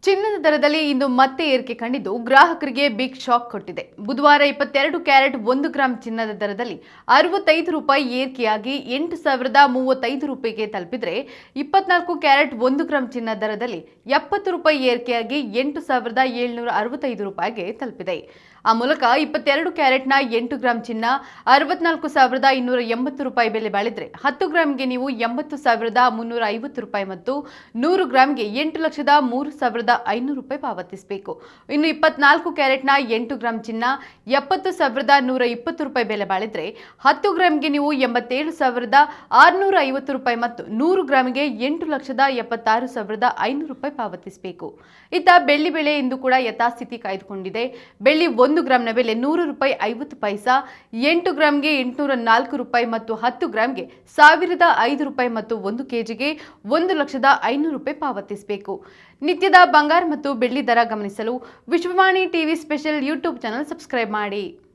ಚಿನ್ನದ ದರದಲ್ಲಿ ಇಂದು ಮತ್ತೆ ಏರಿಕೆ ಕಂಡಿದ್ದು ಗ್ರಾಹಕರಿಗೆ ಬಿಗ್ ಶಾಕ್ ಕೊಟ್ಟಿದೆ. ಬುಧವಾರ 22 ಕ್ಯಾರೆಟ್ 1 ಗ್ರಾಂ ಚಿನ್ನದ ದರದಲ್ಲಿ 65 ರೂಪಾಯಿ ಏರಿಕೆಯಾಗಿ 8,035 ರೂಪಾಯಿಗೆ ತಲುಪಿದರೆ 24 ಕ್ಯಾರೆಟ್ 1 ಗ್ರಾಂ ಚಿನ್ನದ ದರದಲ್ಲಿ 70 ರೂಪಾಯಿ ಏರಿಕೆಯಾಗಿ 8,765 ರೂಪಾಯಿಗೆ ತಲುಪಿದೆ. ಆ ಮೂಲಕ 22 ಕ್ಯಾರೆಟ್ನ 8 ಗ್ರಾಂ ಚಿನ್ನ 64,280 ರೂಪಾಯಿ ಬೆಲೆ ಬಾಳಿದ್ರೆ 10 ಗ್ರಾಂಗೆ ನೀವು 80,350 ರೂಪಾಯಿ ಮತ್ತು 100 ಗ್ರಾಂಗೆ 8,03,500 ರೂಪಾಯಿ ಪಾವತಿಸಬೇಕು. ಇನ್ನು 24 ಕ್ಯಾರೆಟ್ನ 8 ಗ್ರಾಂ ಚಿನ್ನ 70,120 ರೂಪಾಯಿ ಬೆಲೆ ಬಾಳಿದ್ರೆ 10 ಗ್ರಾಂಗೆ ನೀವು 87,650 ರೂಪಾಯಿ ಮತ್ತು 100 ಗ್ರಾಂಗೆ 8,76,500 ರೂಪಾಯಿ ಪಾವತಿಸಬೇಕು. ಇತ್ತ ಬೆಳ್ಳಿ ಬೆಲೆ ಇಂದು ಕೂಡ ಯಥಾಸ್ಥಿತಿ ಕಾಯ್ದುಕೊಂಡಿದೆ. ಬೆಳ್ಳಿ 1 ಗ್ರಾಂನ ಬೆಲೆ 100 ರೂಪಾಯಿ 50 ಪೈಸಾ, 8 ಗ್ರಾಂಗೆ 804 ರೂಪಾಯಿ ಮತ್ತು 10 ಗ್ರಾಂಗೆ 1,005 ರೂಪಾಯಿ ಮತ್ತು 1 ಕೆಜಿಗೆ 1,05,000 ರೂಪಾಯಿ ಪಾವತಿಸಬೇಕು. ನಿತ್ಯದ ಬಂಗಾರ ಮತ್ತು ಬೆಳ್ಳಿ ದರ ಗಮನಿಸಲು Vishwavani TV special YouTube channel subscribe ಮಾಡಿ.